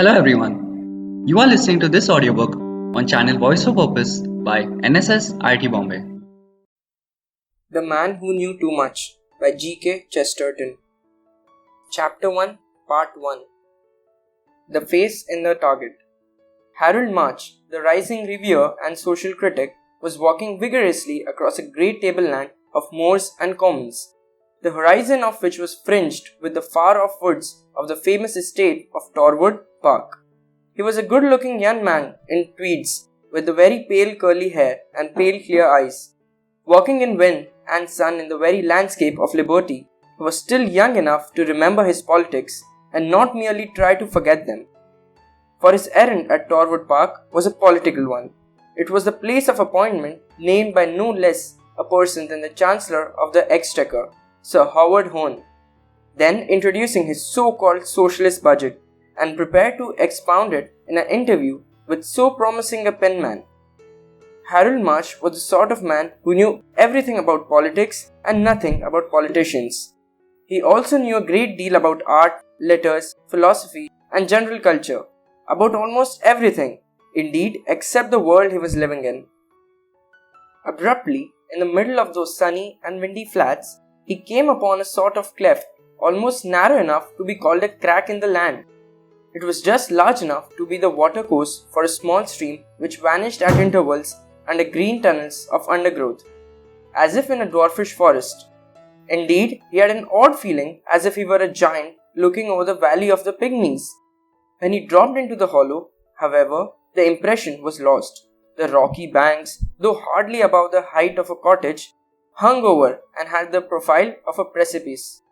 Hello everyone. You are listening to this audiobook on channel Voice for Purpose by NSS IT Bombay. The Man Who Knew Too Much by G.K. Chesterton. Chapter 1, Part 1. The Face in the Target. Harold March, the rising reviewer and social critic, was walking vigorously across a great tableland of moors and commons, the horizon of which was fringed with the far-off woods of the famous estate of Torwood Park. He was a good-looking young man in tweeds, with the very pale curly hair and pale clear eyes. Walking in wind and sun in the very landscape of liberty, he was still young enough to remember his politics and not merely try to forget them. For his errand at Torwood Park was a political one. It was the place of appointment named by no less a person than the Chancellor of the Exchequer, Sir Howard Hone, then introducing his so-called socialist budget and prepared to expound it in an interview with so promising a penman. Harold March was the sort of man who knew everything about politics and nothing about politicians. He also knew a great deal about art, letters, philosophy, and general culture, about almost everything, indeed, except the world he was living in. Abruptly, in the middle of those sunny and windy flats, he came upon a sort of cleft, almost narrow enough to be called a crack in the land. It was just large enough to be the watercourse for a small stream which vanished at intervals under green tunnels of undergrowth, as if in a dwarfish forest. Indeed, he had an odd feeling as if he were a giant looking over the valley of the pygmies. When he dropped into the hollow, however, the impression was lost. The rocky banks, though hardly above the height of a cottage, hung over and had the profile of a precipice.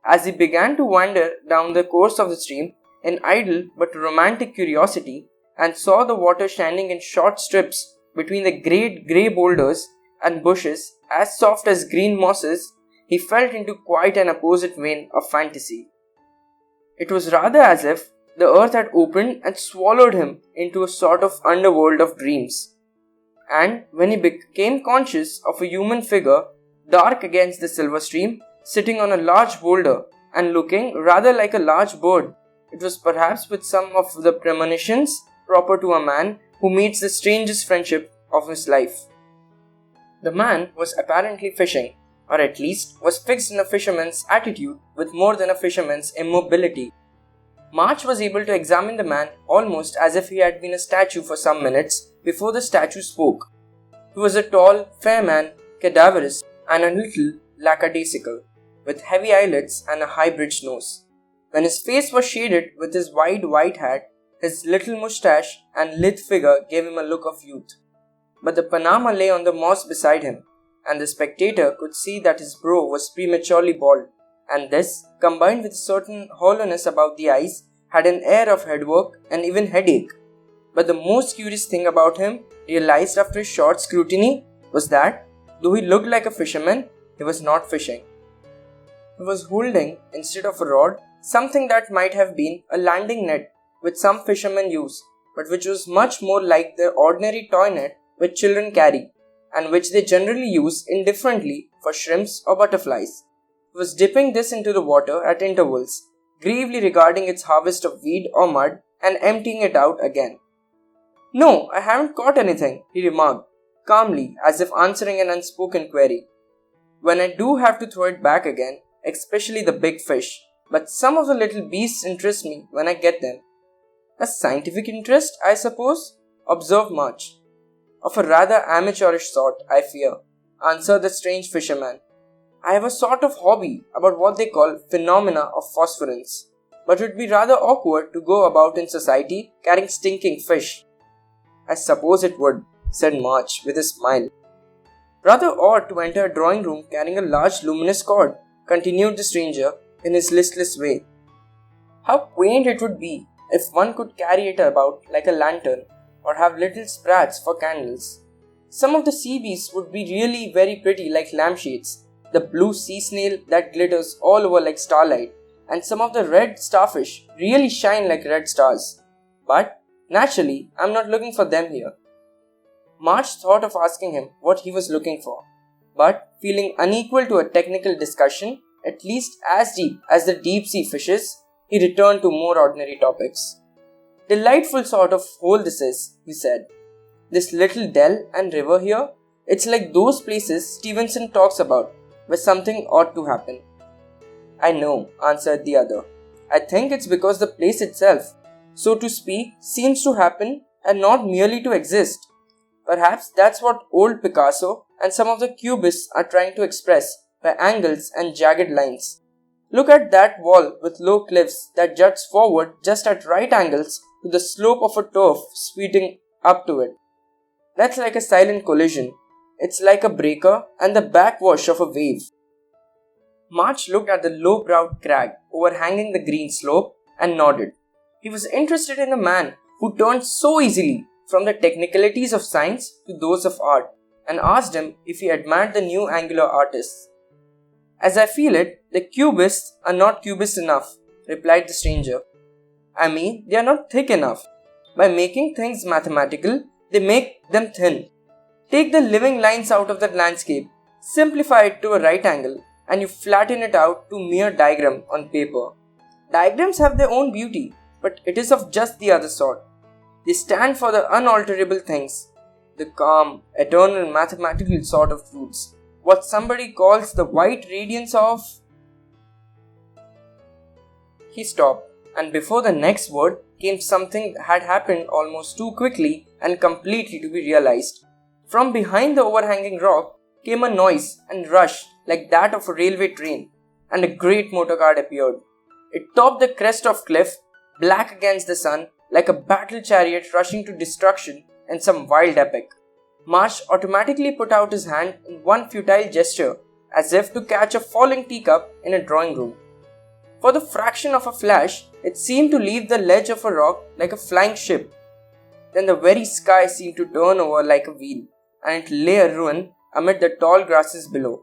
As he began to wander down the course of the stream in idle but romantic curiosity and saw the water standing in short strips between the great grey boulders and bushes as soft as green mosses, he fell into quite an opposite vein of fantasy. It was rather as if the earth had opened and swallowed him into a sort of underworld of dreams. And when he became conscious of a human figure, dark against the silver stream, sitting on a large boulder and looking rather like a large bird, it was perhaps with some of the premonitions proper to a man who meets the strangest friendship of his life. The man was apparently fishing, or at least was fixed in a fisherman's attitude with more than a fisherman's immobility. March was able to examine the man almost as if he had been a statue for some minutes before the statue spoke. He was a tall, fair man, cadaverous and a little lackadaisical, with heavy eyelids and a high-bridged nose. When his face was shaded with his wide white hat, his little moustache and lithe figure gave him a look of youth. But the Panama lay on the moss beside him, and the spectator could see that his brow was prematurely bald, and this, combined with a certain hollowness about the eyes, had an air of headwork and even headache. But the most curious thing about him, realized after a short scrutiny, was that, though he looked like a fisherman, he was not fishing. He was holding, instead of a rod, something that might have been a landing net which some fishermen use, but which was much more like the ordinary toy net which children carry, and which they generally use indifferently for shrimps or butterflies. He was dipping this into the water at intervals, gravely regarding its harvest of weed or mud and emptying it out again. "No, I haven't caught anything," he remarked, calmly, as if answering an unspoken query. "When I do have to throw it back again, especially the big fish, but some of the little beasts interest me when I get them." "A scientific interest, I suppose?" observed March. "Of a rather amateurish sort, I fear," answered the strange fisherman. "I have a sort of hobby about what they call phenomena of phosphorescence, but it would be rather awkward to go about in society carrying stinking fish." "I suppose it would," said March with a smile. "Rather odd to enter a drawing room carrying a large luminous cord," continued the stranger in his listless way. "How quaint it would be if one could carry it about like a lantern, or have little sprats for candles. Some of the sea beasts would be really very pretty like lampshades, the blue sea snail that glitters all over like starlight, and some of the red starfish really shine like red stars. But, naturally, I'm not looking for them here." March thought of asking him what he was looking for, but feeling unequal to a technical discussion, at least as deep as the deep-sea fishes, he returned to more ordinary topics. Delightful sort of hole this is, he said. This little dell and river here, it's like those places Stevenson talks about, where something ought to happen. I know, answered the other. I think it's because the place itself, so to speak, seems to happen and not merely to exist. Perhaps that's what old Picasso and some of the Cubists are trying to express by angles and jagged lines. Look at that wall with low cliffs that juts forward just at right angles to the slope of a turf sweeping up to it. That's like a silent collision. It's like a breaker and the backwash of a wave. March looked at the low-browed crag overhanging the green slope and nodded. He was interested in a man who turned so easily from the technicalities of science to those of art, and asked him if he admired the new angular artists. As I feel it, the Cubists are not Cubist enough, replied the stranger. I mean, they are not thick enough. By making things mathematical, they make them thin. Take the living lines out of that landscape, simplify it to a right angle, and you flatten it out to mere diagram on paper. Diagrams have their own beauty, but it is of just the other sort. They stand for the unalterable things, the calm, eternal mathematical sort of truths, what somebody calls the white radiance of... He stopped, and before the next word came something that had happened almost too quickly and completely to be realized. From behind the overhanging rock came a noise and rush like that of a railway train, and a great motor car appeared. It topped the crest of cliff, black against the sun, like a battle chariot rushing to destruction in some wild epic. Marsh automatically put out his hand in one futile gesture, as if to catch a falling teacup in a drawing room. For the fraction of a flash, it seemed to leave the ledge of a rock like a flying ship. Then the very sky seemed to turn over like a wheel, and it lay a ruin amid the tall grasses below,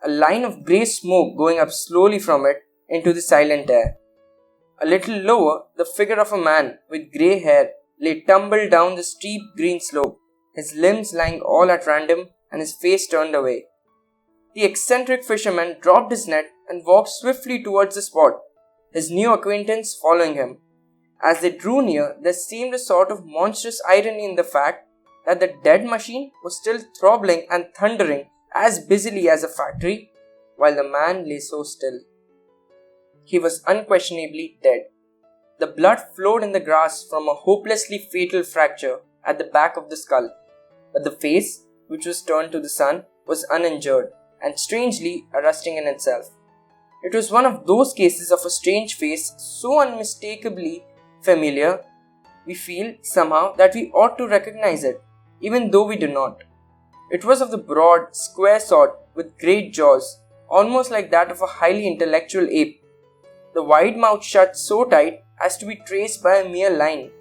a line of grey smoke going up slowly from it into the silent air. A little lower, the figure of a man with grey hair lay tumbled down the steep green slope, his limbs lying all at random and his face turned away. The eccentric fisherman dropped his net and walked swiftly towards the spot, his new acquaintance following him. As they drew near, there seemed a sort of monstrous irony in the fact that the dead machine was still throbbing and thundering as busily as a factory, while the man lay so still. He was unquestionably dead. The blood flowed in the grass from a hopelessly fatal fracture at the back of the skull, but the face, which was turned to the sun, was uninjured and strangely arresting in itself. It was one of those cases of a strange face so unmistakably familiar, we feel somehow that we ought to recognize it, even though we do not. It was of the broad, square sort with great jaws, almost like that of a highly intellectual ape. The wide mouth shut so tight as to be traced by a mere line,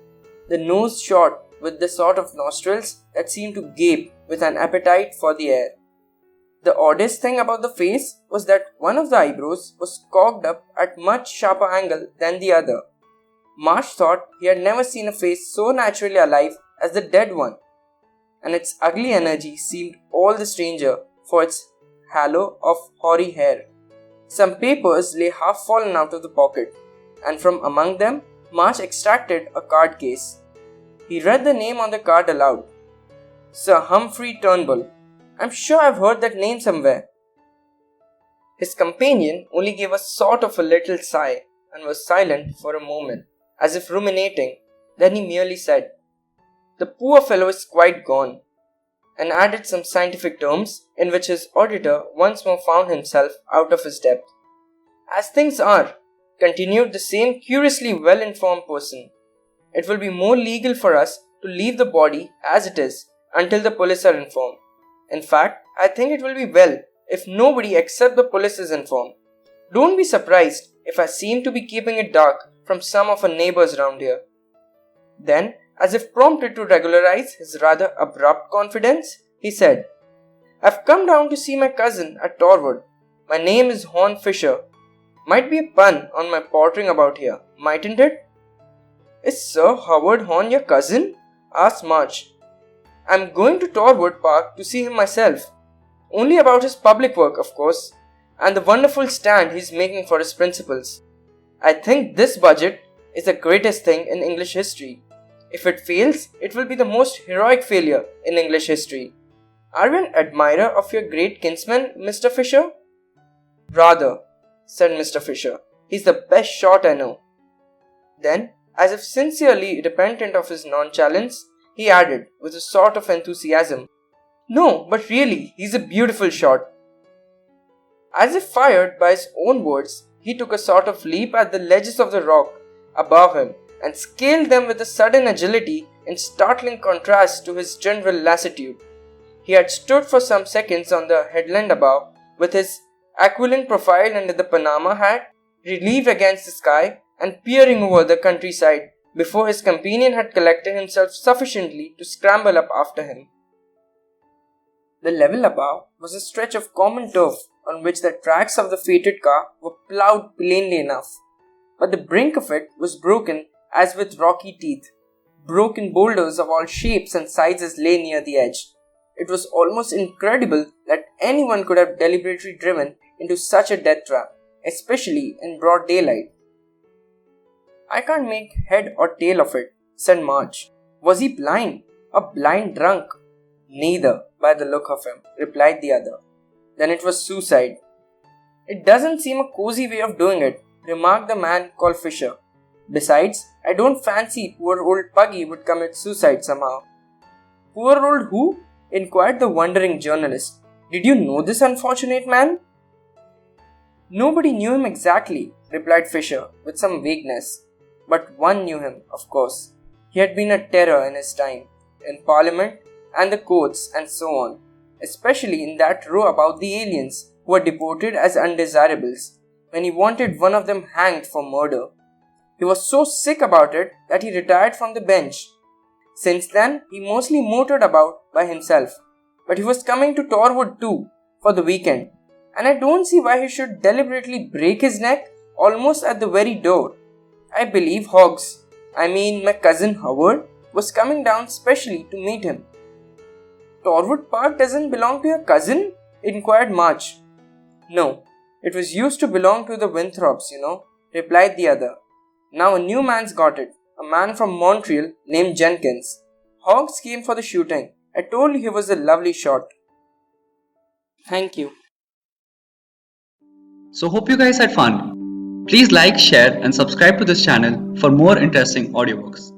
the nose short with the sort of nostrils that seemed to gape with an appetite for the air. The oddest thing about the face was that one of the eyebrows was cocked up at much sharper angle than the other. Marsh thought he had never seen a face so naturally alive as the dead one, and its ugly energy seemed all the stranger for its halo of hoary hair. Some papers lay half fallen out of the pocket, and from among them Marsh extracted a card case. He read the name on the card aloud. Sir Humphrey Turnbull. I'm sure I've heard that name somewhere. His companion only gave a sort of a little sigh and was silent for a moment, as if ruminating. Then he merely said, "The poor fellow is quite gone," and added some scientific terms in which his auditor once more found himself out of his depth. "As things are," continued the same curiously well-informed person, "it will be more legal for us to leave the body as it is until the police are informed. In fact, I think it will be well if nobody except the police is informed. Don't be surprised if I seem to be keeping it dark from some of our neighbors round here." Then, as if prompted to regularize his rather abrupt confidence, he said, "I've come down to see my cousin at Torwood. My name is Horn Fisher. Might be a pun on my pottering about here, mightn't it?" "Is Sir Howard Horn your cousin?" asked March. "I'm going to Torwood Park to see him myself. Only about his public work, of course, and the wonderful stand he's making for his principles. I think this budget is the greatest thing in English history. If it fails, it will be the most heroic failure in English history. Are you an admirer of your great kinsman, Mr. Fisher? Rather, said Mr. Fisher. He's the best shot I know. Then, as if sincerely repentant of his nonchalance, he added, with a sort of enthusiasm, No, but really, he's a beautiful shot. As if fired by his own words, he took a sort of leap at the ledges of the rock above him and scaled them with a sudden agility in startling contrast to his general lassitude. He had stood for some seconds on the headland above, with his aquiline profile under the Panama hat relieved against the sky and peering over the countryside before his companion had collected himself sufficiently to scramble up after him. The level above was a stretch of common turf on which the tracks of the fated car were ploughed plainly enough, but the brink of it was broken as with rocky teeth. Broken boulders of all shapes and sizes lay near the edge. It was almost incredible that anyone could have deliberately driven into such a death trap, especially in broad daylight. I can't make head or tail of it, said March. Was he blind? A blind drunk? Neither, by the look of him, replied the other. Then it was suicide. It doesn't seem a cozy way of doing it, remarked the man called Fisher. Besides, I don't fancy poor old Puggy would commit suicide somehow. Poor old who? Inquired the wondering journalist. Did you know this unfortunate man? Nobody knew him exactly, replied Fisher with some vagueness. But one knew him, of course. He had been a terror in his time, in Parliament and the courts and so on, especially in that row about the aliens who were deported as undesirables, when he wanted one of them hanged for murder. He was so sick about it that he retired from the bench. Since then, he mostly motored about by himself, but he was coming to Torwood too, for the weekend, and I don't see why he should deliberately break his neck almost at the very door. I believe my cousin Howard, was coming down specially to meet him. Torwood Park doesn't belong to your cousin? Inquired March. No, it was used to belong to the Winthrops, replied the other. Now a new man's got it, a man from Montreal named Jenkins. Hoggs came for the shooting. I told you he was a lovely shot. Thank you. So hope you guys had fun. Please like, share and subscribe to this channel for more interesting audiobooks.